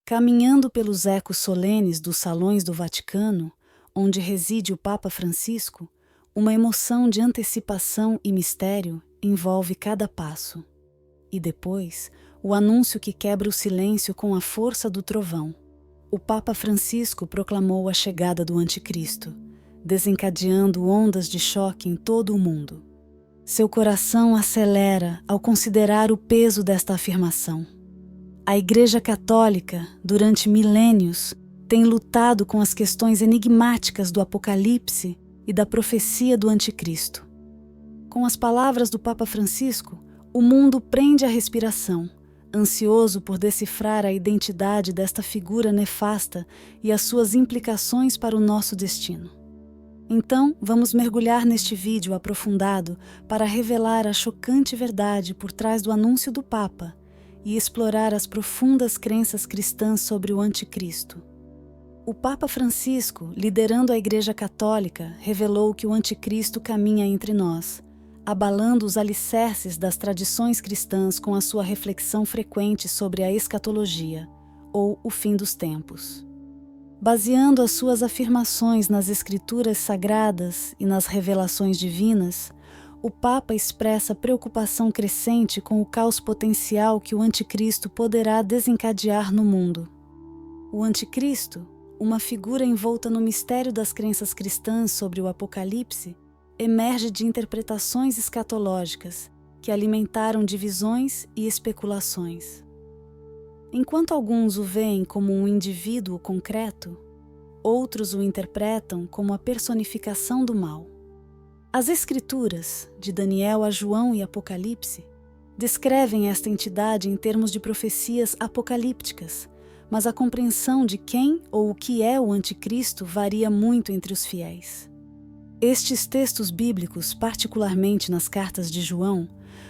Caminhando pelos ecos solenes dos salões do Vaticano, onde reside o Papa Francisco, uma emoção de antecipação e mistério envolve cada passo. E depois, o anúncio que quebra o silêncio com a força do trovão. O Papa Francisco proclamou a chegada do Anticristo, desencadeando ondas de choque em todo o mundo. Seu coração acelera ao considerar o peso desta afirmação. A Igreja Católica, durante milênios, tem lutado com as questões enigmáticas do Apocalipse e da profecia do Anticristo. Com as palavras do Papa Francisco, o mundo prende a respiração, ansioso por decifrar a identidade desta figura nefasta e as suas implicações para o nosso destino. Então, vamos mergulhar neste vídeo aprofundado para revelar a chocante verdade por trás do anúncio do Papa e explorar as profundas crenças cristãs sobre o Anticristo. O Papa Francisco, liderando a Igreja Católica, revelou que o Anticristo caminha entre nós, abalando os alicerces das tradições cristãs com a sua reflexão frequente sobre a escatologia, ou o fim dos tempos. Baseando as suas afirmações nas Escrituras sagradas e nas revelações divinas, o Papa expressa preocupação crescente com o caos potencial que o Anticristo poderá desencadear no mundo. O Anticristo, uma figura envolta no mistério das crenças cristãs sobre o Apocalipse, emerge de interpretações escatológicas que alimentaram divisões e especulações. Enquanto alguns o veem como um indivíduo concreto, outros o interpretam como a personificação do mal. As Escrituras, de Daniel a João e Apocalipse, descrevem esta entidade em termos de profecias apocalípticas, mas a compreensão de quem ou o que é o Anticristo varia muito entre os fiéis. Estes textos bíblicos, particularmente nas cartas de João,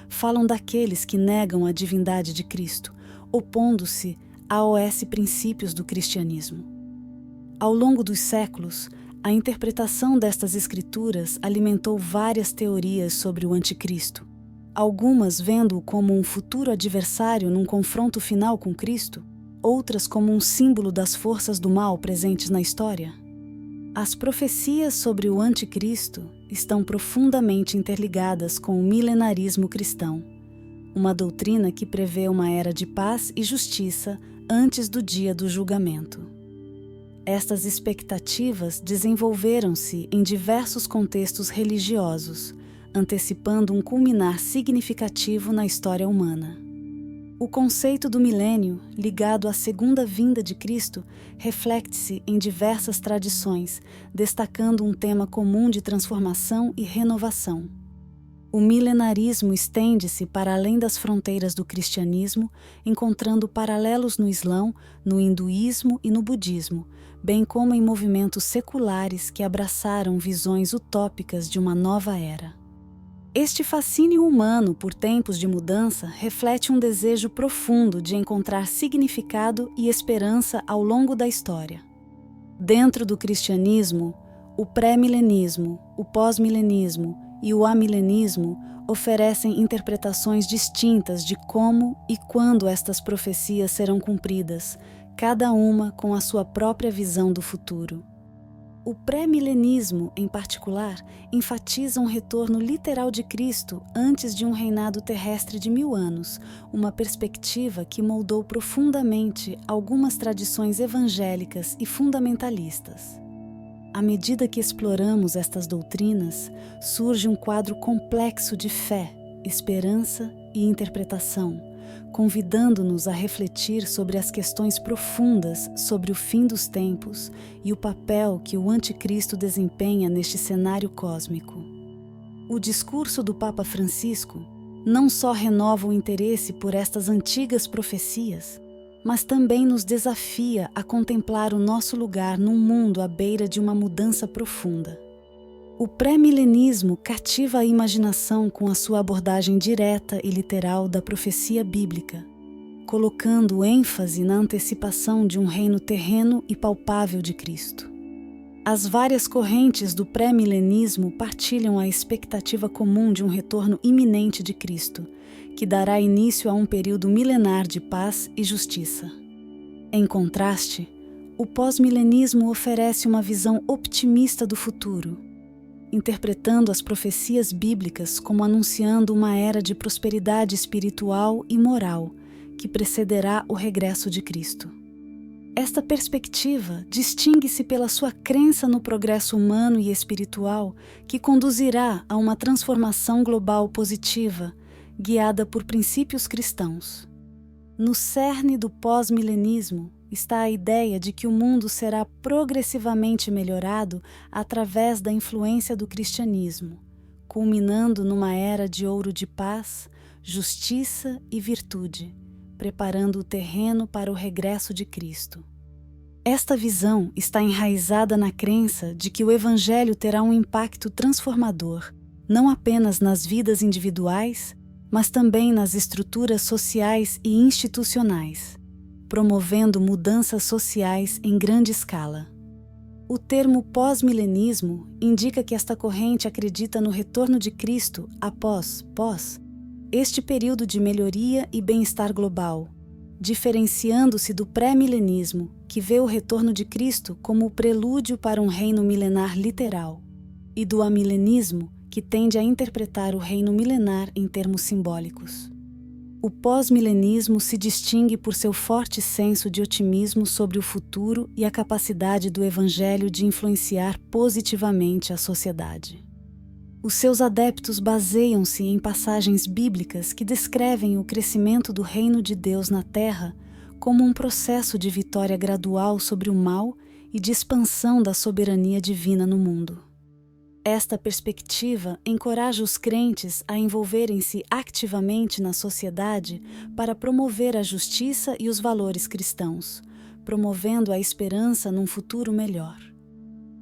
falam daqueles que negam a divindade de Cristo, opondo-se aos princípios do cristianismo. Ao longo dos séculos, a interpretação destas escrituras alimentou várias teorias sobre o Anticristo, algumas vendo-o como um futuro adversário num confronto final com Cristo, outras como um símbolo das forças do mal presentes na história. As profecias sobre o Anticristo estão profundamente interligadas com o milenarismo cristão, uma doutrina que prevê uma era de paz e justiça antes do dia do julgamento. Estas expectativas desenvolveram-se em diversos contextos religiosos, antecipando um culminar significativo na história humana. O conceito do milênio, ligado à segunda vinda de Cristo, reflete-se em diversas tradições, destacando um tema comum de transformação e renovação. O milenarismo estende-se para além das fronteiras do cristianismo, encontrando paralelos no Islão, no hinduísmo e no budismo, bem como em movimentos seculares que abraçaram visões utópicas de uma nova era. Este fascínio humano por tempos de mudança reflete um desejo profundo de encontrar significado e esperança ao longo da história. Dentro do cristianismo, o pré-milenismo, o pós-milenismo e o amilenismo oferecem interpretações distintas de como e quando estas profecias serão cumpridas, cada uma com a sua própria visão do futuro. O pré-milenismo, em particular, enfatiza um retorno literal de Cristo antes de um reinado terrestre de 1000 anos, uma perspectiva que moldou profundamente algumas tradições evangélicas e fundamentalistas. À medida que exploramos estas doutrinas, surge um quadro complexo de fé, esperança e interpretação, convidando-nos a refletir sobre as questões profundas sobre o fim dos tempos e o papel que o Anticristo desempenha neste cenário cósmico. O discurso do Papa Francisco não só renova o interesse por estas antigas profecias, mas também nos desafia a contemplar o nosso lugar num mundo à beira de uma mudança profunda. O pré-milenismo cativa a imaginação com a sua abordagem direta e literal da profecia bíblica, colocando ênfase na antecipação de um reino terreno e palpável de Cristo. As várias correntes do pré-milenismo partilham a expectativa comum de um retorno iminente de Cristo, que dará início a um período milenar de paz e justiça. Em contraste, o pós-milenismo oferece uma visão otimista do futuro, interpretando as profecias bíblicas como anunciando uma era de prosperidade espiritual e moral que precederá o regresso de Cristo. Esta perspectiva distingue-se pela sua crença no progresso humano e espiritual que conduzirá a uma transformação global positiva, guiada por princípios cristãos. No cerne do pós-milenismo está a ideia de que o mundo será progressivamente melhorado através da influência do cristianismo, culminando numa era de ouro de paz, justiça e virtude, preparando o terreno para o regresso de Cristo. Esta visão está enraizada na crença de que o Evangelho terá um impacto transformador, não apenas nas vidas individuais, mas também nas estruturas sociais e institucionais, promovendo mudanças sociais em grande escala. O termo pós-milenismo indica que esta corrente acredita no retorno de Cristo após este período de melhoria e bem-estar global, diferenciando-se do pré-milenismo, que vê o retorno de Cristo como o prelúdio para um reino milenar literal, e do amilenismo, que tende a interpretar o reino milenar em termos simbólicos. O pós-milenismo se distingue por seu forte senso de otimismo sobre o futuro e a capacidade do Evangelho de influenciar positivamente a sociedade. Os seus adeptos baseiam-se em passagens bíblicas que descrevem o crescimento do reino de Deus na Terra como um processo de vitória gradual sobre o mal e de expansão da soberania divina no mundo. Esta perspectiva encoraja os crentes a envolverem-se ativamente na sociedade para promover a justiça e os valores cristãos, promovendo a esperança num futuro melhor.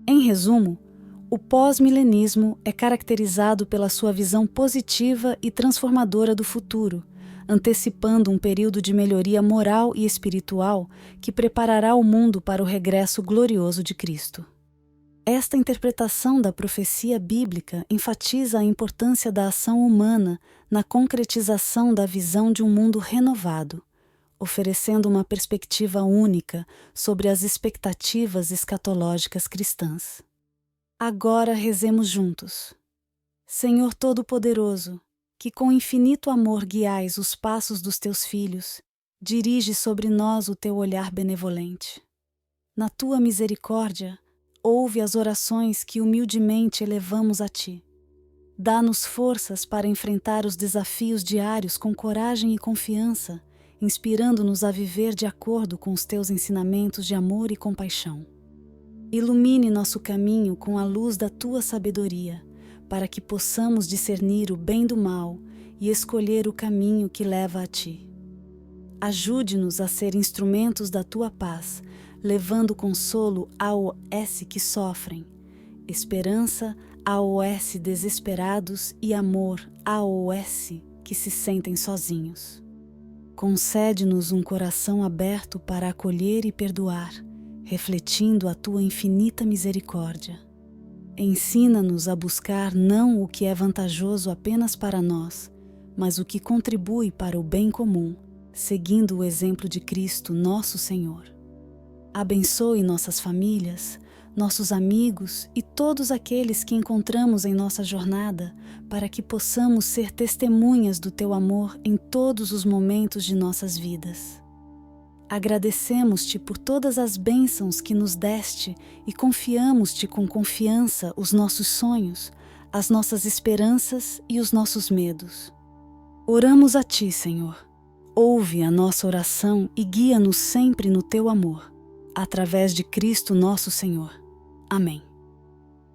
Em resumo, o pós-milenismo é caracterizado pela sua visão positiva e transformadora do futuro, antecipando um período de melhoria moral e espiritual que preparará o mundo para o regresso glorioso de Cristo. Esta interpretação da profecia bíblica enfatiza a importância da ação humana na concretização da visão de um mundo renovado, oferecendo uma perspectiva única sobre as expectativas escatológicas cristãs. Agora rezemos juntos. Senhor Todo-Poderoso, que com infinito amor guiais os passos dos teus filhos, dirige sobre nós o teu olhar benevolente. Na tua misericórdia, ouve as orações que humildemente elevamos a ti. Dá-nos forças para enfrentar os desafios diários com coragem e confiança, inspirando-nos a viver de acordo com os teus ensinamentos de amor e compaixão. Ilumine nosso caminho com a luz da tua sabedoria, para que possamos discernir o bem do mal e escolher o caminho que leva a ti. Ajude-nos a ser instrumentos da tua paz, levando consolo aos que sofrem, esperança aos desesperados e amor aos que se sentem sozinhos. Concede-nos um coração aberto para acolher e perdoar, refletindo a tua infinita misericórdia. Ensina-nos a buscar não o que é vantajoso apenas para nós, mas o que contribui para o bem comum, seguindo o exemplo de Cristo, nosso Senhor. Abençoe nossas famílias, nossos amigos e todos aqueles que encontramos em nossa jornada, para que possamos ser testemunhas do teu amor em todos os momentos de nossas vidas. Agradecemos-te por todas as bênçãos que nos deste e confiamos-te com confiança os nossos sonhos, as nossas esperanças e os nossos medos. Oramos a ti, Senhor. Ouve a nossa oração e guia-nos sempre no teu amor, através de Cristo nosso Senhor. Amém.